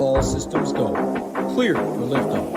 All systems go. Clear for liftoff.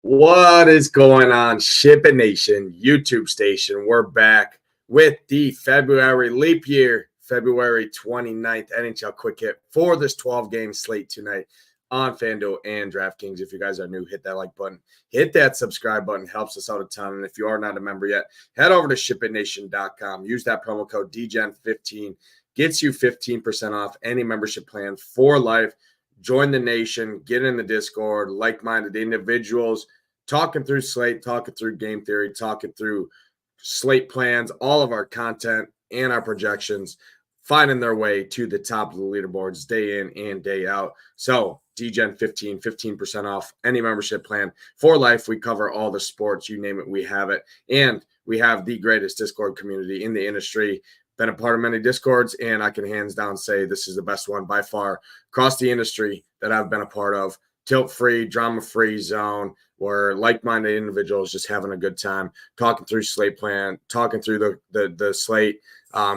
What is going on, SHIPIT Nation YouTube station? We're back with the February leap year, February 29th NHL quick hit for this 12-game slate tonight on FanDuel and DraftKings. If you guys are new, hit that like button, hit that subscribe button, helps us out a ton. And if you are not a member yet, head over to SHIPITNation.com. Use that promo code DGEN15, gets you 15% off any membership plan for life. Join the nation, get in the Discord, like-minded individuals, talking through slate, talking through game theory, talking through slate plans, all of our content and our projections, finding their way to the top of the leaderboards day in and day out. So DGen 15% off any membership plan for life. We cover all the sports, you name it, we have it. And we have the greatest Discord community in the industry. Been a part of many Discords, and I can hands down say this is the best one by far across the industry that I've been a part of. Tilt-free, drama-free zone where like-minded individuals just having a good time, talking through slate plan, talking through the slate,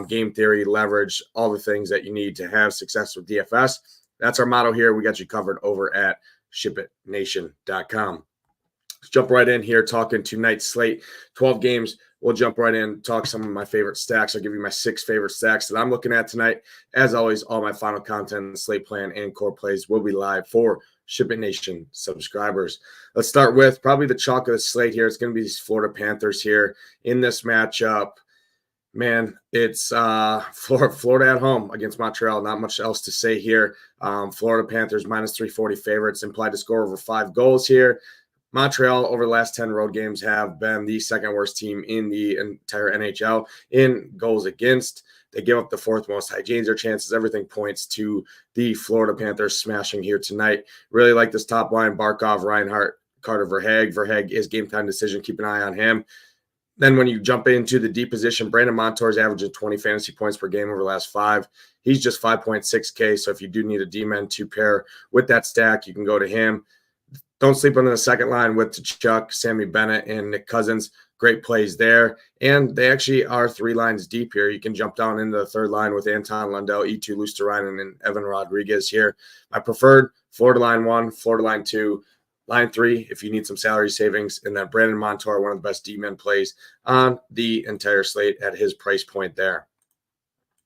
game theory, leverage, all the things that you need to have success with DFS. That's our motto here. We got you covered over at SHIPITNation.com. Let's jump right in here talking tonight's slate, 12 games. We'll jump right in, talk some of my favorite stacks. I'll give you my 6 favorite stacks that I'm looking at tonight. As always, all my final content, slate plan, and core plays will be live for SHIPIT Nation subscribers. Let's start with probably the chalk of the slate here. It's going to be these Florida Panthers here in this matchup. Man, it's Florida at home against Montreal. Not much else to say here. Florida Panthers minus 340 favorites, implied to score over 5 goals here. Montreal, over the last 10 road games, have been the second worst team in the entire NHL in goals against. They give up the 4th most high danger chances. Everything points to the Florida Panthers smashing here tonight. Really like this top line, Barkov, Reinhart, Carter, Verhaeghe. Verhaeghe is game time decision. Keep an eye on him. Then when you jump into the deep position, Brandon Montour's averaging 20 fantasy points per game over the last 5. He's just 5.6K, so if you do need a D-man to pair with that stack, you can go to him. Don't sleep on the second line with Tkachuk, Sammy Bennett, and Nick Cousins. Great plays there. And they actually are 3 lines deep here. You can jump down into the third line with Anton Lundell, E2 Luosterainen, and Evan Rodriguez here. My preferred, Florida line 1, Florida line 2, line 3 if you need some salary savings. And then Brandon Montour, one of the best D-men plays on the entire slate at his price point there.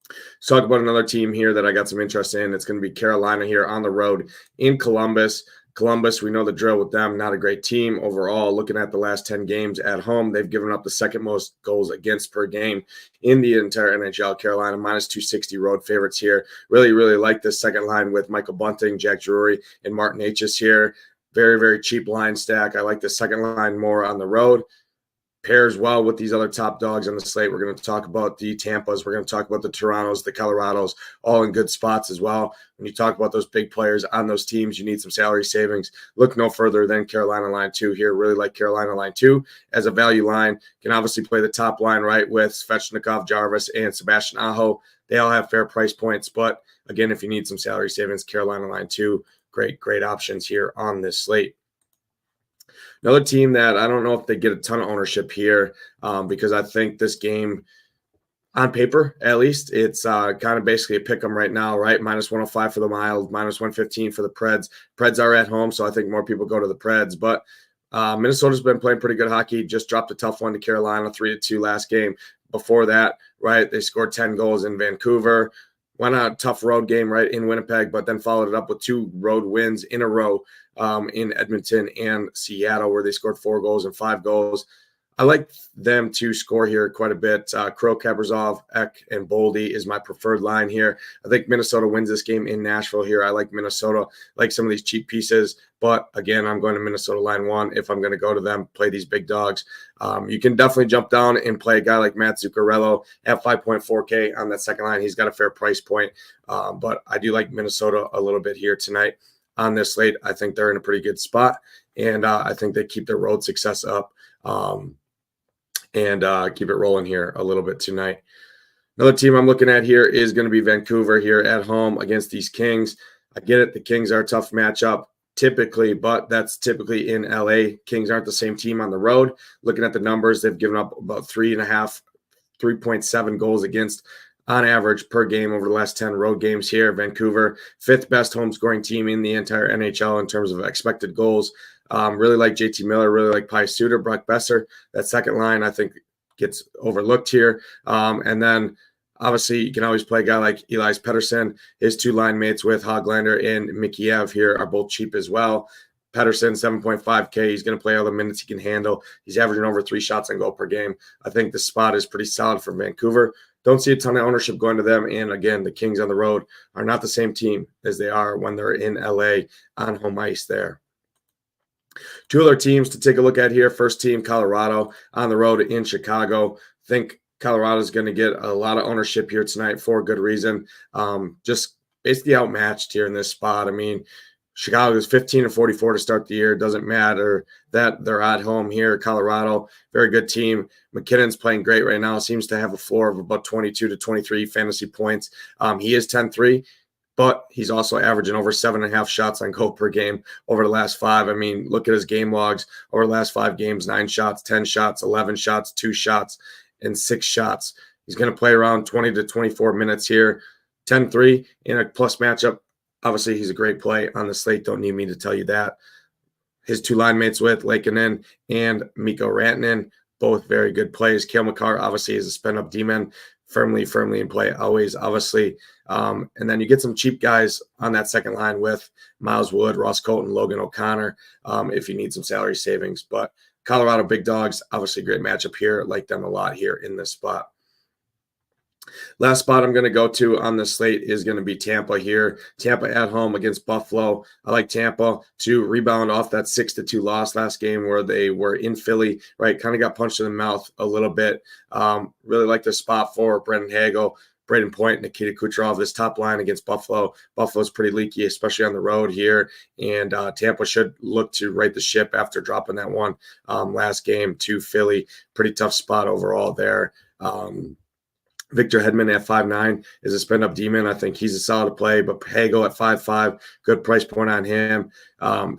Let's talk about another team here that I got some interest in. It's going to be Carolina here on the road in Columbus. Columbus, we know the drill with them. Not a great team overall. Looking at the last 10 games at home, they've given up the 2nd most goals against per game in the entire NHL. Carolina, minus 260 road favorites here. Really, really like this second line with Michael Bunting, Jack Drury, and Martin Necas here. Very, very cheap line stack. I like the second line more on the road. Pairs well with these other top dogs on the slate. We're going to talk about the Tampas. We're going to talk about the Torontos, the Colorados, all in good spots as well. When you talk about those big players on those teams, you need some salary savings. Look no further than Carolina line 2 here. Really like Carolina line 2 as a value line. Can obviously play the top line, right, with Svechnikov, Jarvis, and Sebastian Aho. They all have fair price points. But, again, if you need some salary savings, Carolina line 2, great options here on this slate. Another team that I don't know if they get a ton of ownership here because I think this game, on paper at least, it's kind of basically a pick 'em right now, right? Minus 105 for the Wild, minus 115 for the Preds. Preds are at home, so I think more people go to the Preds. But Minnesota's been playing pretty good hockey. Just dropped a tough one to Carolina, 3-2 last game. Before that, right, they scored 10 goals in Vancouver. Went on a tough road game, right, in Winnipeg, but then followed it up with 2 road wins in a row in Edmonton and Seattle, where they scored 4 goals and 5 goals. I like them to score here quite a bit. Crow, Kaprizov, Ek, and Boldy is my preferred line here. I think Minnesota wins this game in Nashville here. I like Minnesota, like some of these cheap pieces. But, again, I'm going to Minnesota line 1 if I'm going to go to them, play these big dogs. You can definitely jump down and play a guy like Matt Zuccarello at 5.4K on that second line. He's got a fair price point. But I do like Minnesota a little bit here tonight. on this slate. I think they're in a pretty good spot, and I think they keep their road success up and keep it rolling here a little bit tonight. Another team I'm looking at here is going to be Vancouver here at home against these Kings. I get it. The Kings are a tough matchup typically, but that's typically in LA. Kings aren't the same team on the road. Looking at the numbers, they've given up about 3.7 goals against on average per game over the last 10 road games here. Vancouver, 5th best home scoring team in the entire NHL in terms of expected goals. Really like JT Miller, really like Pius Suter, Brock Besser. That second line, I think, gets overlooked here. And then obviously, you can always play a guy like Elias Pettersson. His 2 line mates with Hoglander and Mikheyev here are both cheap as well. Pettersson, 7.5K. He's going to play all the minutes he can handle. He's averaging over 3 shots on goal per game. I think the spot is pretty solid for Vancouver. Don't see a ton of ownership going to them. And again, the Kings on the road are not the same team as they are when they're in LA on home ice there. 2 other teams to take a look at here. First team, Colorado, on the road in Chicago. Think Colorado is going to get a lot of ownership here tonight for a good reason. Just basically outmatched here in this spot. I mean, Chicago is 15-44 to start the year. It doesn't matter that they're at home here. Colorado, very good team. McKinnon's playing great right now. Seems to have a floor of about 22 to 23 fantasy points. He is 10-3. But he's also averaging over 7.5 shots on goal per game over the last 5. I mean, look at his game logs over the last 5 games: 9 shots, 10 shots, 11 shots, 2 shots, and 6 shots. He's going to play around 20 to 24 minutes here. 10-3 in a plus matchup. Obviously, he's a great play on the slate. Don't need me to tell you that. His 2 line mates with Lankinen and Mikko Rantanen, both very good plays. Cale Makar obviously is a spin-up D-man. Firmly in play always, obviously. And then you get some cheap guys on that second line with Miles Wood, Ross Colton, Logan O'Connor if you need some salary savings. But Colorado big dogs, obviously great matchup here. Like them a lot here in this spot. Last spot I'm going to go to on the slate is going to be Tampa here. Tampa at home against Buffalo. I like Tampa to rebound off that 6-2 loss last game where they were in Philly, right? Kind of got punched in the mouth a little bit. Really like the spot for Brendan Hagel, Braden Point, Nikita Kucherov. This top line against Buffalo. Buffalo's pretty leaky, especially on the road here. And Tampa should look to right the ship after dropping that one last game to Philly. Pretty tough spot overall there. Victor Hedman at 5'9" is a spin-up demon. I think he's a solid play, but Hagel at 5'5", good price point on him.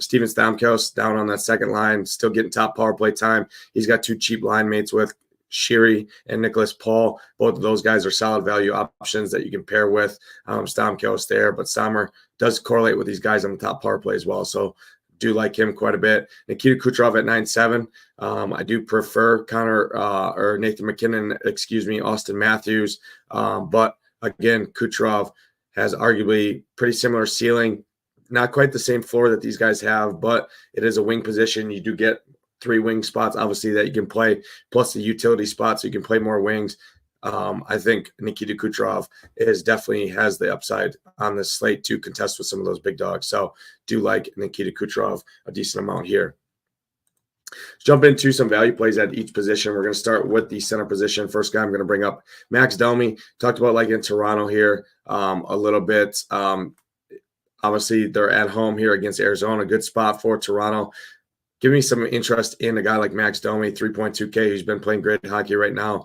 Steven Stamkos down on that second line, still getting top power play time. He's got 2 cheap line mates with Sheary and Nicholas Paul. Both of those guys are solid value options that you can pair with Stamkos there, but Sommer does correlate with these guys on the top power play as well. So do like him quite a bit. Nikita Kucherov at 9'7". I do prefer Nathan McKinnon, Austin Matthews. But again, Kucherov has arguably pretty similar ceiling. Not quite the same floor that these guys have, but it is a wing position. You do get 3 wing spots, obviously, that you can play, plus the utility spots, so you can play more wings. I think Nikita Kucherov definitely has the upside on this slate to contest with some of those big dogs. So do like Nikita Kucherov a decent amount here. Let's jump into some value plays at each position. We're going to start with the center position. First guy I'm going to bring up, Max Domi. Talked about like in Toronto here a little bit. Obviously, they're at home here against Arizona. Good spot for Toronto. Give me some interest in a guy like Max Domi, 3.2K, who's been playing great hockey right now.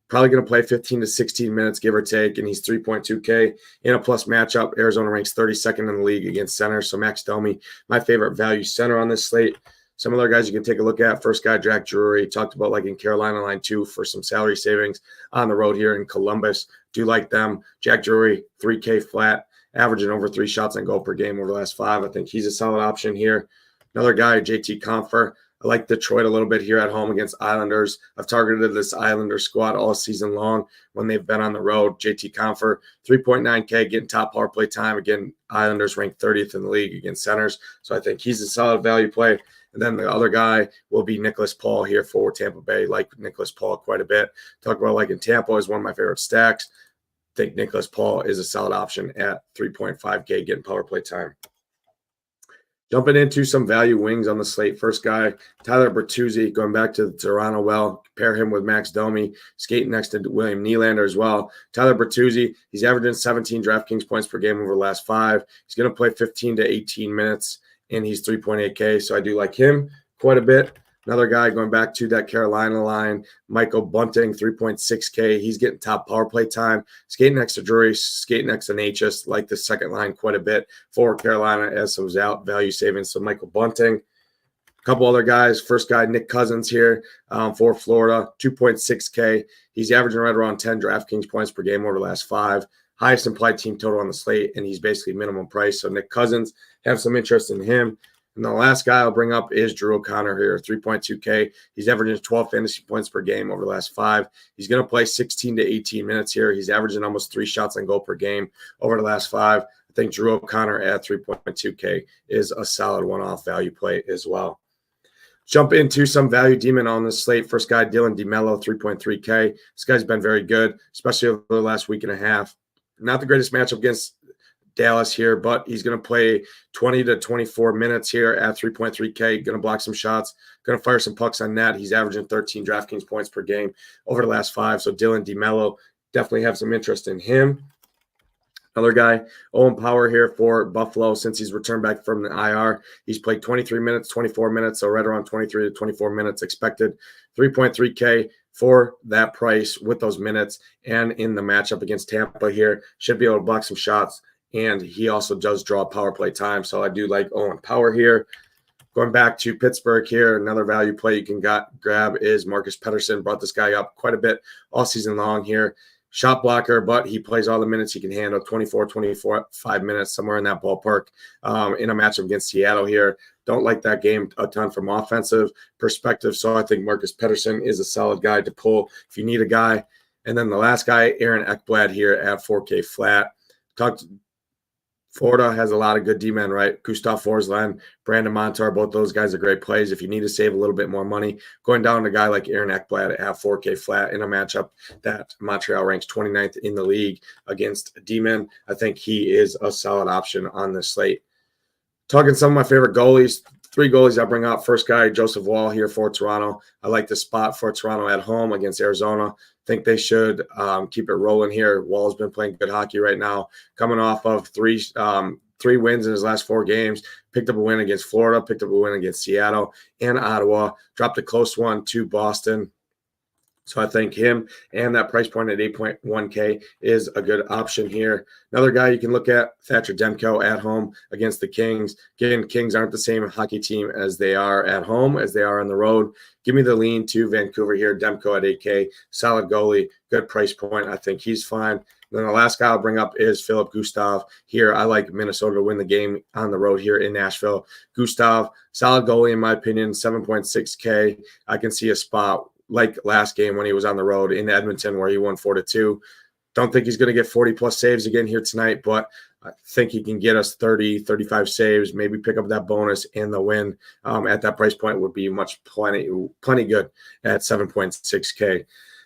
Probably going to play 15 to 16 minutes, give or take, and he's 3.2K in a plus matchup. Arizona ranks 32nd in the league against center, so Max Domi, my favorite value center on this slate. Some other guys you can take a look at. First guy, Jack Drury, talked about like in Carolina line 2 for some salary savings on the road here in Columbus. Do like them. Jack Drury, 3K flat, averaging over 3 shots on goal per game over the last 5. I think he's a solid option here. Another guy, JT Compher. I like Detroit a little bit here at home against Islanders. I've targeted this Islander squad all season long when they've been on the road. JT Compher, 3.9K, getting top power play time. Again, Islanders ranked 30th in the league against centers. So I think he's a solid value play. And then the other guy will be Nicholas Paul here for Tampa Bay. Like Nicholas Paul quite a bit. Talk about like in Tampa is one of my favorite stacks. I think Nicholas Paul is a solid option at 3.5K getting power play time. Jumping into some value wings on the slate. First guy, Tyler Bertuzzi, going back to the Toronto well. Pair him with Max Domi, skating next to William Nylander as well. Tyler Bertuzzi, he's averaging 17 DraftKings points per game over the last 5. He's going to play 15 to 18 minutes, and he's 3.8K, so I do like him quite a bit. Another guy going back to that Carolina line, Michael Bunting, 3.6K. He's getting top power play time. Skating next to Drury, skating next to Natchez, like the second line quite a bit for Carolina as some out value savings. So Michael Bunting. A couple other guys. First guy, Nick Cousins here for Florida, 2.6K. He's averaging right around 10 DraftKings points per game over the last 5. Highest implied team total on the slate, and he's basically minimum price. So Nick Cousins, have some interest in him. And the last guy I'll bring up is Drew O'Connor here, 3.2K. He's averaging 12 fantasy points per game over the last 5. He's going to play 16 to 18 minutes here. He's averaging almost 3 shots on goal per game over the last 5. I think Drew O'Connor at 3.2K is a solid one-off value play as well. Jump into some value demon on this slate. First guy, Dylan DeMello, 3.3K. This guy's been very good, especially over the last week and a half. Not the greatest matchup against Dallas here, but he's going to play 20 to 24 minutes here at 3.3K. Going to block some shots, going to fire some pucks on net. He's averaging 13 DraftKings points per game over the last 5. So Dylan DeMello, definitely have some interest in him. Another guy, Owen Power here for Buffalo since he's returned back from the IR. He's played 23 minutes, 24 minutes, so right around 23 to 24 minutes expected. 3.3K for that price with those minutes, and in the matchup against Tampa here, should be able to block some shots. And he also does draw power play time. So I do like Owen Power here. Going back to Pittsburgh here, another value play you can grab is Marcus Pettersson. Brought this guy up quite a bit all season long here. Shot blocker, but he plays all the minutes he can handle, 5 minutes, somewhere in that ballpark in a matchup against Seattle here. Don't like that game a ton from offensive perspective. So I think Marcus Pettersson is a solid guy to pull if you need a guy. And then the last guy, Aaron Ekblad here at 4K flat. Florida has a lot of good D-men, right? Gustav Forsland, Brandon Montour, both those guys are great plays. If you need to save a little bit more money, going down to a guy like Aaron Ekblad at 4K flat in a matchup that Montreal ranks 29th in the league against D-men, I think he is a solid option on this slate. Talking some of my favorite goalies, 3 goalies I bring up. First guy, Joseph Woll here for Toronto. I like the spot for Toronto at home against Arizona. Think they should keep it rolling here. Wall's been playing good hockey right now, coming off of three wins in his last 4 games. Picked up a win against Florida, picked up a win against Seattle and Ottawa, dropped a close one to Boston. So I think him and that price point at 8.1K is a good option here. Another guy you can look at, Thatcher Demko at home against the Kings. Again, Kings aren't the same hockey team as they are at home, as they are on the road. Give me the lean to Vancouver here. Demko at 8K, solid goalie, good price point. I think he's fine. And then the last guy I'll bring up is Philip Gustav here. I like Minnesota to win the game on the road here in Nashville. Gustav, solid goalie in my opinion, 7.6K. I can see a spot like last game when he was on the road in Edmonton where he won 4-2. Don't think he's going to get 40-plus saves again here tonight, but I think he can get us 30, 35 saves, maybe pick up that bonus, and the win at that price point would be plenty good at 7.6K.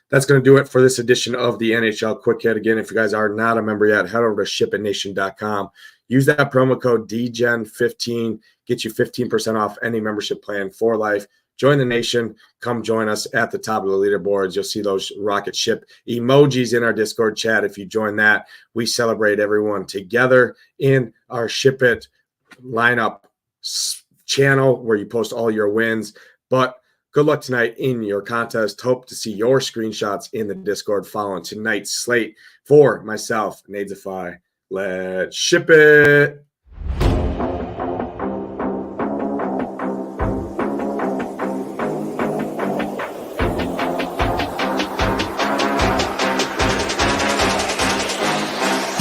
That's going to do it for this edition of the NHL Quick Hit. Again, if you guys are not a member yet, head over to shipitnation.com. Use that promo code DGEN15, get you 15% off any membership plan for life. Join the nation. Come join us at the top of the leaderboards. You'll see those rocket ship emojis in our Discord chat. If you join that, we celebrate everyone together in our SHIPIT lineup channel where you post all your wins. But good luck tonight in your contest. Hope to see your screenshots in the Discord following tonight's slate. For myself, Nadesify, let's ship it.